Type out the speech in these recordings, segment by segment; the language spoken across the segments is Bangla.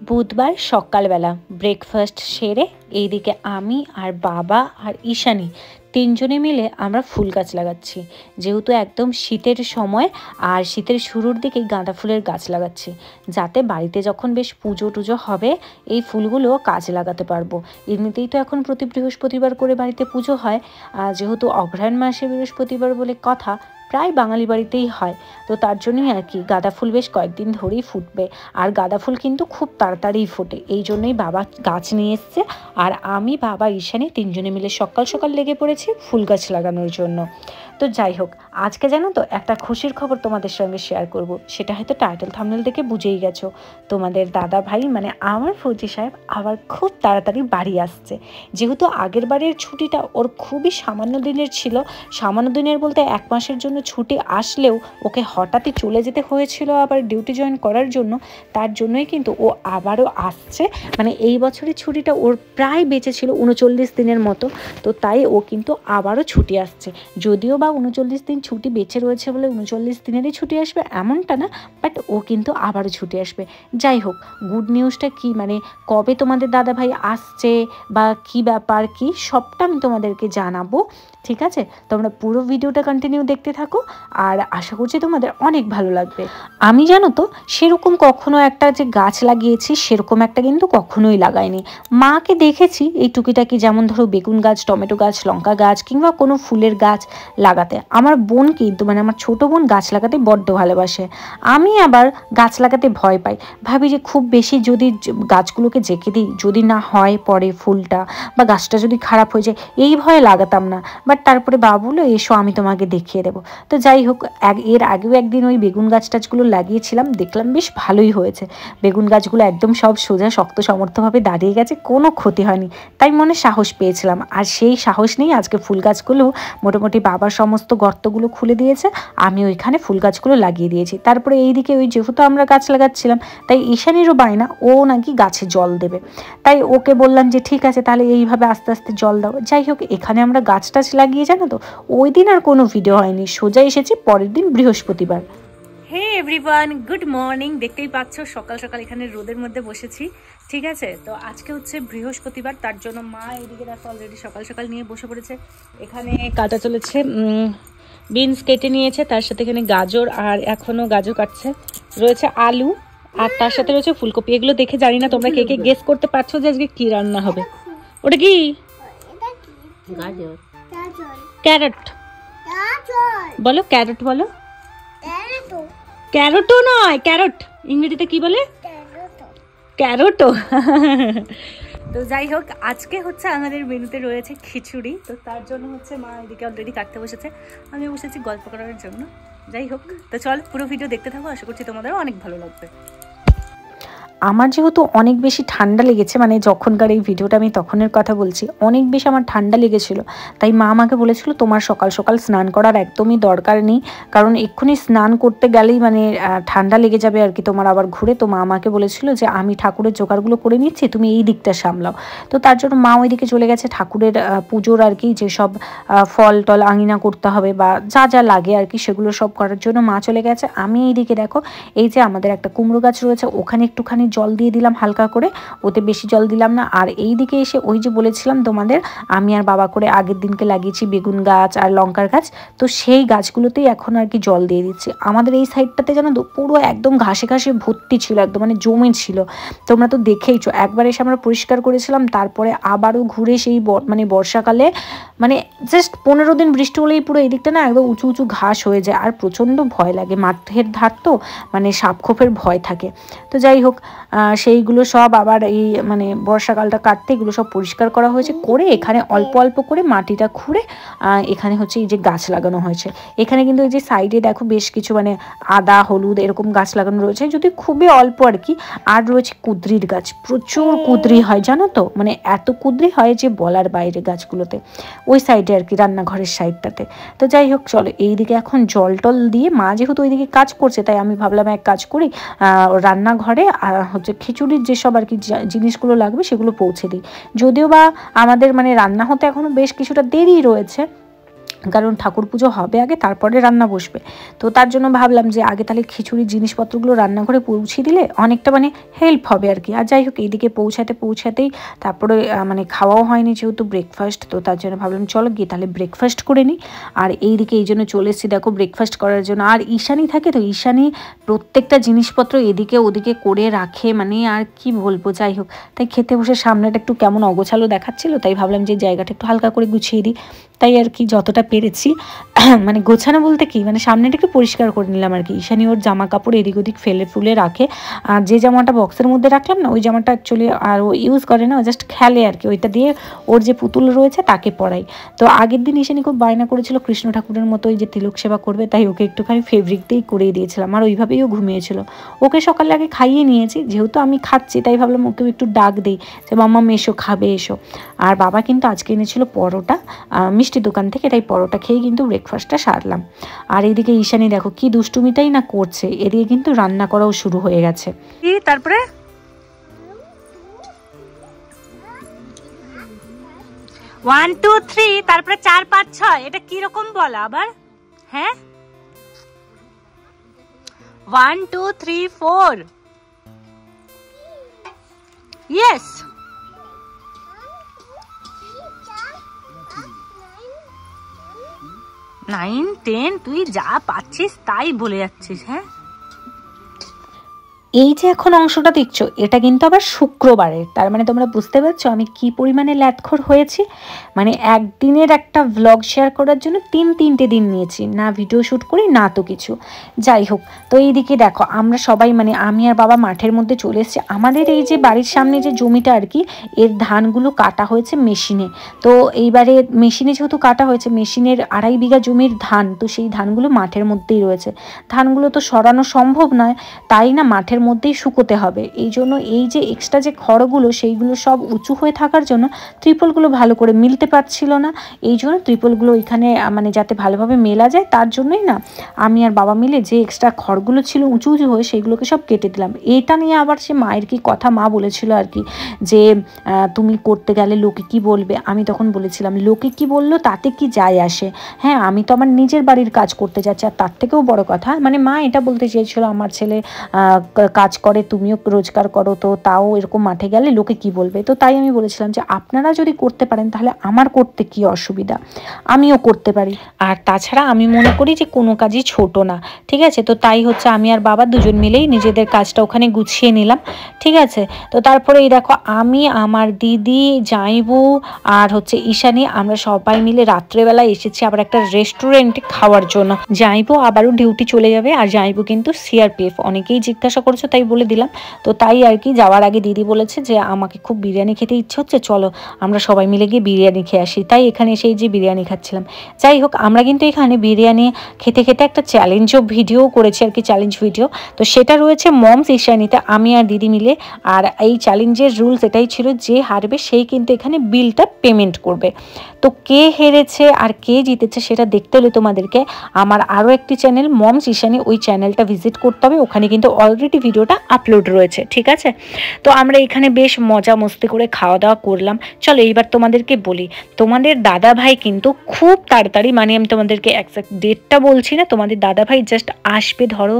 বুধবার সকালবেলা ব্রেকফাস্ট সেরে এইদিকে আমি আর বাবা আর ঈশানী তিনজনে মিলে আমরা ফুল গাছ লাগাচ্ছি। যেহেতু একদম শীতের সময় আর শীতের শুরুর দিকেই গাঁদা ফুলের গাছ লাগাচ্ছি, যাতে বাড়িতে যখন বেশ পুজো টুজো হবে এই ফুলগুলো কাজে লাগাতে পারবো। এমনিতেই তো এখন প্রতি বৃহস্পতিবার করে বাড়িতে পুজো হয়, যেহেতু অগ্রহায়ণ মাসে বৃহস্পতিবার বলে কথা, প্রায় বাঙালি বাড়িতেই হয়। তো তার জন্যই আর কি গাঁদা ফুল বেশ কয়েকদিন ধরেই ফুটবে। আর গাঁদা ফুল কিন্তু খুব তাড়াতাড়ি ফোটে, এই জন্যই বাবা গাছ নিয়ে এসছে। আর আমি, বাবা, ঈশানী তিনজনে মিলে সকাল সকাল লেগে পড়েছি ফুল গাছ লাগানোর জন্য। তো যাই হোক, আজকে জানো তো একটা খুশির খবর তোমাদের সঙ্গে শেয়ার করব। সেটা হয়তো টাইটেল থাম্বনেল দেখে বুঝেই গেছো, তোমাদের দাদা ভাই মানে আমার ফৌজি সাহেব আবার খুব তাড়াতাড়ি বাড়ি আসছে। যেহেতু আগের বারের ছুটিটা ওর খুবই সামান্য দিনের ছিল, সামান্য দিনের বলতে 1 মাসের জন্য ছুটি আসলেও ওকে হঠাৎই চলে যেতে হয়েছিল আবার ডিউটি জয়েন করার জন্য। তার জন্যই কিন্তু ও আবারও আসছে, মানে এই বছরের ছুটিটা ওর প্রায় বেঁচে ছিল 39 দিনের মতো। তো তাই ও কিন্তু আবারও ছুটি আসছে। যদিও বা 39 দিন ছুটি বেঁচে রয়েছে বলে 39 দিনেরই ছুটি আসবে এমনটা না, বাট ও কিন্তু আবারও ছুটি আসবে। যাই হোক, গুড নিউজটা কি, মানে কবে তোমাদের দাদাভাই আসছে বা কি ব্যাপার কি, সবটা আমি তোমাদেরকে জানাবো। ঠিক আছে, তোমরা পুরো ভিডিওটা কন্টিনিউ দেখতে থাকো, আর আশা করছি তোমাদের অনেক ভালো লাগবে। আমি জানো তো সেরকম কখনো একটা যে গাছ লাগিয়েছি সেরকম একটা কিন্তু কখনোই লাগাইনি। মাকে দেখেছি এই টুকিটাকি, যেমন ধরো বেগুন গাছ, টমেটো গাছ, লঙ্কা গাছ কিংবা কোনো ফুলের গাছ লাগাতে। আমার বোন কিন্তু মানে আমার ছোটো বোন গাছ লাগাতে বড্ড ভালোবাসে। আমি আবার গাছ লাগাতে ভয় পাই, ভাবি যে খুব বেশি যদি গাছগুলোকে জেঁকে দিই, যদি না হয় পরে ফুলটা বা গাছটা যদি খারাপ হয়ে যায়, এই ভয়ে লাগাতাম না। বাট তারপরে বাবা বললো এসো আমি তোমাকে দেখিয়ে দেবো। তো যাই হোক, এর আগেও একদিন ওই বেগুন গাছ টাছগুলো লাগিয়েছিলাম, দেখলাম বেশ ভালোই হয়েছে। বেগুন গাছগুলো একদম সব সোজা শক্ত সমর্থভাবে দাঁড়িয়ে গেছে, কোনো ক্ষতি হয়নি। তাই মনে সাহস পেয়েছিলাম, আর সেই সাহস নিয়েই আজকে ফুল গাছগুলো মোটামুটি বাবার সমস্ত গর্তগুলো খুলে দিয়েছে, আমি ওইখানে ফুল গাছগুলো লাগিয়ে দিয়েছি। তারপরে এইদিকে ওই যেহেতু আমরা গাছ লাগাচ্ছিলাম, তাই ঈশানীরও বায়না ও নাকি গাছে জল দেবে। তাই ওকে বললাম যে ঠিক আছে তাহলে এইভাবে আস্তে আস্তে জল দাও। যাই হোক, এখানে আমরা গাছ টাছ লাগিয়ে জানো তো ওই দিন আর কোনো ভিডিও হয়নি, সোজা এসেছি পরের দিন বৃহস্পতিবার। Hey everyone, good morning. দেখতেই পাচ্ছ সকাল সকাল এখানে রোদের মধ্যে বসেছি। ঠিক আছে, তো আজকে হচ্ছে বৃহস্পতিবার, তার জন্য মা এদিকে দেখো অলরেডি সকাল সকাল নিয়ে বসে পড়েছে। এখানে কাটা চলেছে, বিনস কেটে নিয়েছে, তার সাথে এখানে গাজর, আর এখনো গাজর কাটছে, রয়েছে আলু, আর তার সাথে রয়েছে ফুলকপি। এগুলো দেখে জানি না তোমরা কে কে গেস করতে পারছো যে আজকে কি রান্না হবে। ওটা কি? গাজর, ক্যারট বলো, ক্যারট বলো। ক্যারোটও নয়, ক্যারট ইংরেজিতে কি বলে? ক্যারোটো। তো যাই হোক, আজকে হচ্ছে আমাদের মেনুতে রয়েছে খিচুড়ি। তো তার জন্য হচ্ছে মা এদিকে অলরেডি কাটতে বসেছে, আমি বসেছি গল্প করার জন্য। যাই হোক, তো চল পুরো ভিডিও দেখতে থাকো, আশা করছি তোমাদেরও অনেক ভালো লাগবে। আমার যেহেতু অনেক বেশি ঠান্ডা লেগেছে, মানে যখনকার এই ভিডিওটা আমি তখনের কথা বলছি, অনেক বেশি আমার ঠান্ডা লেগেছিল। তাই মা আমাকে বলেছিল তোমার সকাল সকাল স্নান করার একদমই দরকার নেই, কারণ এক্ষুনি স্নান করতে গেলেই মানে ঠান্ডা লেগে যাবে আর কি তোমার আবার ঘুরে। তো মা আমাকে বলেছিল যে আমি ঠাকুরের জোগাড়গুলো করে নিচ্ছি, তুমি এই দিকটা সামলাও। তো তার জন্য মা ওই দিকে চলে গেছে ঠাকুরের পুজোর আর কি, যেসব ফল টল আঙিনা করতে হবে বা যা যা লাগে আর কি, সেগুলো সব করার জন্য মা চলে গেছে। আমি এইদিকে দেখো, এই যে আমাদের একটা কুমড়ো গাছ রয়েছে, ওখানে একটুখানি জল দিয়ে দিলাম হালকা করে, ওতে বেশি জল দিলাম না। আর এই দিকে এসে ওই যে বলেছিলাম তোমাদের আমি আর বাবা করে আগের দিনকে লাগিয়েছি বেগুন গাছ আর লঙ্কার গাছ, তো সেই গাছগুলোতেই এখন আর কি জল দিয়ে দিচ্ছি। আমাদের এই সাইডটাতে জানো তো পুরো একদম ঘাসে ঘাসে ভর্তি ছিল, একদম মানে জমে ছিল, তোমরা তো দেখেইছো। একবার এসে আমরা পরিষ্কার করেছিলাম, তারপরে আবারও ঘুরে সেই মানে বর্ষাকালে মানে জাস্ট 15 দিন বৃষ্টি হলেই পুরো এই দিকটা না একদম উঁচু উঁচু ঘাস হয়ে যায়, আর প্রচণ্ড ভয় লাগে, মাঠের ধার তো মানে সাপখোপের ভয় থাকে। তো যাই হোক, সেইগুলো সব আবার এই মানে বর্ষাকালটা কাটতে এগুলো সব পরিষ্কার করা হয়েছে, করে এখানে অল্প অল্প করে মাটিটা খুঁড়ে এখানে হচ্ছে এই যে গাছ লাগানো হয়েছে। এখানে কিন্তু এই যে সাইডে দেখো বেশ কিছু মানে আদা হলুদ এরকম গাছ লাগানো রয়েছে, যদি খুবই অল্প আর কি। আর রয়েছে কুদ্রির গাছ, প্রচুর কুদ্রি হয় জানো তো, মানে এত কুদ্রি হয় যে বলার বাইরে গাছগুলোতে, ওই সাইডে আর কি রান্নাঘরের সাইডটাতে। তো যাই হোক চলো, এইদিকে এখন জল টল দিয়ে মা যেহেতু ওইদিকে কাজ করছে, তাই আমি ভাবলাম এক কাজ করি, রান্নাঘরে হচ্ছে খিচুড়ির যেসব আর কি জিনিসগুলো লাগবে সেগুলো পৌঁছে দিই। যদিও বা আমাদের মানে রান্না হতে এখনও বেশ কিছুটা দেরি রয়েছে, কারণ ঠাকুর পুজো হবে আগে, তারপরে রান্না বসবে। তো তার জন্য ভাবলাম যে আগে তাহলে খিচুড়ির জিনিসপত্রগুলো রান্নাঘরে পৌঁছে দিলে অনেকটা মানে হেল্প হবে আর কি। আর যাই হোক এইদিকে পৌঁছাতেই তারপরে মানে খাওয়াও হয়নি যেহেতু ব্রেকফাস্ট, তো তার জন্য ভাবলাম চলো গিয়ে তাহলে ব্রেকফাস্ট করে নিই। আর এইদিকে এই জন্য চলে এসেছি দেখো ব্রেকফাস্ট করার জন্য। আর ঈশানি থাকে, তো ঈশানি প্রত্যেকটা জিনিসপত্র এদিকে ওদিকে করে রাখে, মানে আর কি বলবো। যাই হোক, তাই খেতে বসে সামনেটা একটু কেমন অগোছালো দেখাচ্ছিল, তাই ভাবলাম যে জায়গাটা একটু হালকা করে গুছিয়ে দিই। তাই আর কি যতটা পেরেছি মানে গোছানো বলতে কি, মানে সামনেটা একটু পরিষ্কার করে নিলাম আর কি। ঈশানি ওর জামা কাপড় এদিক ওদিক ফুলে রাখে, আর যে জামাটা বক্সের মধ্যে রাখলাম না, ওই জামাটা অ্যাকচুয়ালি আর ও ইউজ করে না, ও জাস্ট খেলে আর কি, ওইটা দিয়ে ওর যে পুতুল রয়েছে তাকে পরাই। তো আগের দিন ঈশানি খুব বায়না করেছিল কৃষ্ণ ঠাকুরের মতো ওই যে তিলক সেবা করবে, তাই ওকে একটুখানি ফেব্রিক দিয়েই করিয়ে দিয়েছিলাম, আর ওইভাবেই ও ঘুমিয়েছিল। ওকে সকালে আগে খাইয়ে নিয়েছি, যেহেতু আমি খাচ্ছি তাই ভাবলাম ওকেও একটু ডাক দিই যে মাম্মা এসো, খাবে এসো। আর বাবা কিন্তু আজকে এনেছিল পরোটা মিষ্টি দোকান থেকে, তাই পরোটা খেয়ে কিন্তু ব্রেকফাস্টটা সারলাম। আর এইদিকে ঈশানি দেখো কি দুষ্টুমিটাই না করছে, এদিকে কিন্তু রান্না করাও শুরু হয়ে গেছে। তারপরে 1 2 3 তারপরে 4 5 6 এটা কি রকম বলা আবার? হ্যাঁ 1 2 3 4 ইয়েস 9 10 তুই যা পাচ্ছিস তাই বলে যাচ্ছিস। হ্যাঁ এই যে এখন অংশটা দেখছো এটা কিন্তু আবার শুক্রবারের, তার মানে তোমরা বুঝতে পারছো আমি কি পরিমাণে ল্যাটখোর হয়েছি। মানে একদিনের একটা ভ্লগ শেয়ার করার জন্য তিনটে দিন নিয়েছি, না ভিডিও শ্যুট করি না তো কিছু। যাই হোক, তো এইদিকে দেখো আমরা সবাই মানে আমি আর বাবা মাঠের মধ্যে চলে এসেছি। আমাদের এই যে বাড়ির সামনে যে জমিটা আর কি, এর ধানগুলো কাটা হয়েছে মেশিনে। তো এইবারে মেশিনে যেহেতু কাটা হয়েছে, মেশিনের 2.5 বিঘা জমির ধান, তো সেই ধানগুলো মাঠের মধ্যেই রয়েছে। ধানগুলো তো সরানো সম্ভব নয়, তাই না মাঠের মধ্যেই শুকোতে হবে। এই জন্য এই যে এক্সট্রা যে খড়গুলো সেইগুলো সব উঁচু হয়ে থাকার জন্য ত্রিপলগুলো ভালো করে মিলতে পারছিল না। এই জন্য ত্রিপলগুলো এখানে মানে যাতে ভালোভাবে মেলা যায় তার জন্যই না আমি আর বাবা মিলে যে এক্সট্রা খড়গুলো ছিল উঁচু হয়ে সেইগুলোকে সব কেটে দিলাম। এটা নিয়ে আবার সে মায়ের কি কথা, মা বলেছিল আর কি যে তুমি করতে গেলে লোকে কি বলবে। আমি তখন বলেছিলাম লোকে কি বললো তাতে কি যায় আসে, হ্যাঁ আমি তো আমার নিজের বাড়ির কাজ করতে যাচ্ছি। আর তার থেকেও বড় কথা মানে মা এটা বলতে চেয়েছিল আমার ছেলে কাজ করে, তুমিও রোজগার করো, তো তাও এরকম মাঠে গেলে লোকে কি বলবে। তো তাই আমি বলেছিলাম যে আপনারা যদি করতে পারেন তাহলে আমার করতে কি অসুবিধা, আমিও করতে পারি। আর তাছাড়া আমি মনে করি যে কোনো কাজই ছোট না, ঠিক আছে। তো তাই হচ্ছে আমি আর বাবা দুজন মিলেই নিজেদের কাজটা ওখানে গুছিয়ে নিলাম, ঠিক আছে। তো তারপরে এই দেখো আমি, আমার দিদি, জামাইবু আর হচ্ছে ঈশানি, আমরা সবাই মিলে রাত্রেবেলা এসেছি আবার একটা রেস্টুরেন্টে খাওয়ার জন্য। জামাইবু আবারও ডিউটি চলে যাবে, আর জামাইবু কিন্তু সিআরপিএফ, অনেকেই জিজ্ঞাসা করছো তাই বলে দিলাম। তো তাই আর কি যাওয়ার আগে দিদি বলেছে যে আমাকে খুব বিরিয়ানি খেতে ইচ্ছে হচ্ছে, চলো আমরা সবাই মিলে গিয়ে বিরিয়ানি খেয়ে আসি। তাই এখানে এসেই যে বিরিয়ানি খাচ্ছিলাম। যাই হোক আমরা কিন্তু এখানে বিরিয়ানি খেতে খেতে একটা চ্যালেঞ্জও ভিডিও করেছি আর কি, চ্যালেঞ্জ ভিডিও। তো সেটা রয়েছে মমস ঈশানিতে, আমি আর দিদি মিলে। আর এই চ্যালেঞ্জের রুলস এটাই ছিল যে হারবে সেই কিন্তু এখানে বিলটা পেমেন্ট করবে। তো কে হেরেছে আর কে জিতেছে সেটা দেখতে হলে তোমাদেরকে আমার আরও একটি চ্যানেল মমস ঈশানি, ওই চ্যানেলটা ভিজিট করতে হবে। ওখানে কিন্তু অলরেডি ভিডিওটা আপলোড রয়েছে, ঠিক আছে। তো আমরা এখানে বেশ মজা মস্তি করে খাওয়া দাওয়া করলাম। চলো এইবার তোমাদেরকে বলি, তোমাদের দাদা ভাই কিন্তু খুব তাড়াতাড়ি, মানে আমি তোমাদেরকে এক্সাক্ট ডেটটা বলছি না, তোমাদের দাদা ভাই জাস্ট আসবে, ধরো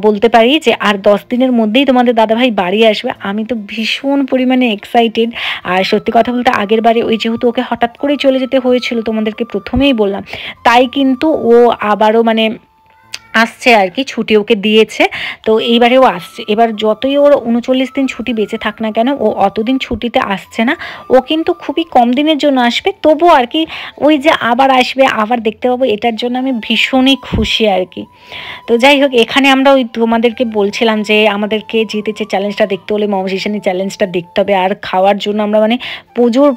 বলতে পারি যে আর 10 দিনের মধ্যেই তোমাদের দাদা ভাই বাড়ি আসবে। আমি তো ভীষণ পরিমাণে এক্সাইটেড। আর সত্যি কথা বলতে আগের বারে ওই যেহেতু ওকে হঠাৎ করেই চলে যেতে হয়েছিল, তোমাদেরকে প্রথমেই বললাম, তাই কিন্তু ও আবারও মানে আসছে আর কি, ছুটি ওকে দিয়েছে। তো এইবারেও আসছে। এবার যতই ওর 39 দিন ছুটি বেঁচে থাক না কেন, ও অতদিন ছুটিতে আসছে না, ও কিন্তু খুবই কম দিনের জন্য আসবে। তবুও আর কি ওই যে আবার আসবে, আবার দেখতে পাবো, এটার জন্য আমি ভীষণই খুশি আর কি। তো যাই হোক এখানে আমরা ওই তোমাদেরকে বলছিলাম যে আমাদেরকে জিতেছে চ্যালেঞ্জটা দেখতে হলে মমস ঈশানি চ্যালেঞ্জটা দেখতে হবে। আর খাওয়ার জন্য আমরা মানে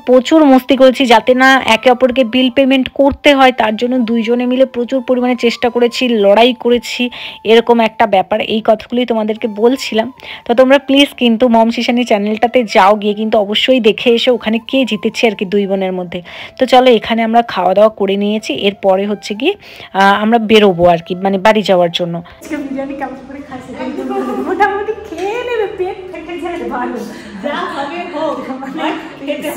প্রচুর মস্তি করেছি, যাতে না একে অপরকে বিল পেমেন্ট করতে হয়, তার জন্য দুইজনে মিলে প্রচুর পরিমাণে চেষ্টা করেছি, লড়াই করেছি, এরকম একটা ব্যাপার। এই কথাগুলোই তোমাদেরকে বলছিলাম। তো তোমরা প্লিজ কিন্তু মমস ঈশানি চ্যানেলটাতে যাও, গিয়ে কিন্তু অবশ্যই দেখে এসো ওখানে কে জিতেছে আর কি দুই বোনের মধ্যে। তো চলো এখানে আমরা খাওয়া দাওয়া করে নিয়েছি, এরপরে হচ্ছে গিয়ে আমরা বেরোবো আর কি, মানে বাড়ি যাওয়ার জন্য। বিরিয়ানি কেমন করে খাচ্ছে মোটামুটি খেয়ে নেবে, পেট ফেটে যায় ভালো। যা হবে হোক,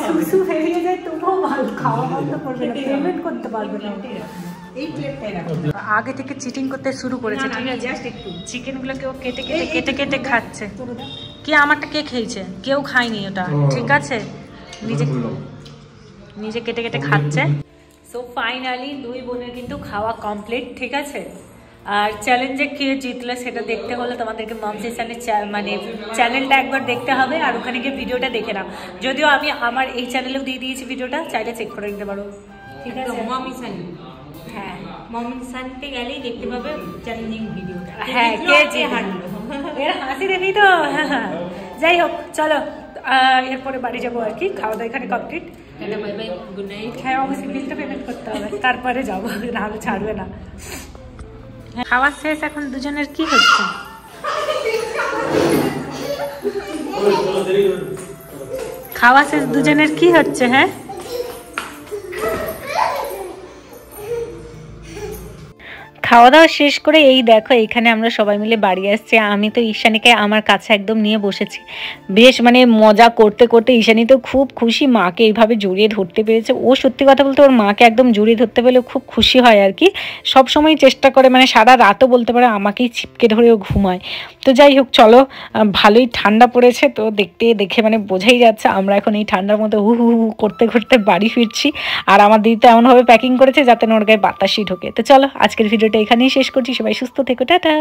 সুসু বেরিয়ে যায় তবুও ভালো, খাওয়া বন্ধ করবে না, পেমেন্ট করতে পারবে না। এই প্লেটটাই রাখো। আগে থেকে চিটিং করতে শুরু করেছে, ঠিক আছে? জাস্ট একটু চিকেনগুলোকে ও কেটে কেটে কেটে কেটে খাচ্ছে। কে আমারটা কে খেয়েছে? কেউ খায়নি ওটা, ঠিক আছে? নিজে নিজে কেটে কেটে খাচ্ছে। সো ফাইনালি দুই বোনের কিন্তু খাওয়া কমপ্লিট, ঠিক আছে? আর চ্যালেঞ্জে কে জিতলে সেটা দেখতে হলে তোমাদেরকে মমসি মানে চ্যানেলটা একবার দেখতে হবে, আর ওখানে গিয়ে ভিডিওটা দেখে নাও। যদিও আমি আমার এই চ্যানেলেও দিয়ে দিয়েছি ভিডিওটা, চাইলে চেক করে নিতে পারো, ঠিক আছে? মমি সানি, হ্যাঁ মমি সানিতে গেলেই দেখতে পাবে চ্যালেঞ্জিং ভিডিওটা। হ্যাঁ, কে হারলো এর হাসি দেখি তো। যাই হোক, চলো এরপরে বাড়ি যাবো আর কি, খাওয়া দাওয়া এখানে complete. Bye bye, good night. হ্যাঁ অবশ্যই বিলটা পেমেন্ট করতে হবে, তারপরে যাবো, নাহলে ছাড়বে না। খাওয়া শেষ, এখন দুজনের কি হচ্ছে? খাওয়া শেষ, দুজনের কি হচ্ছে? হ্যাঁ খাওয়া দাওয়া শেষ করে এই দেখো এখানে আমরা সবাই মিলে বাড়ি আসছি। আমি তো ঈশানীকে আমার কাছে একদম নিয়ে বসেছি, বেশ মানে মজা করতে করতে। ঈশানী তো খুব খুশি মাকে এইভাবে জড়িয়ে ধরতে পেরেছে। ও সত্যি কথা বলতে ওর মাকে একদম জড়িয়ে ধরতে পেলে খুব খুশি হয় আর কি। সবসময় চেষ্টা করে, মানে সারা রাতও বলতে পারে আমাকেই ছিপকে ধরে ও ঘুমায়। তো যাই হোক চলো, ভালোই ঠান্ডা পড়েছে তো, দেখে মানে বোঝাই যাচ্ছে আমরা এখন এই ঠান্ডার মধ্যে হু হু হু করতে করতে বাড়ি ফিরছি। আর আমার দিদি তো এমনভাবে প্যাকিং করেছে যাতে ওর গায়ে বাতাসই ঢোকে। তো চলো আজকের ভিডিওটা এখানেই শেষ করছি, সবাই সুস্থ থেকো, টাটা।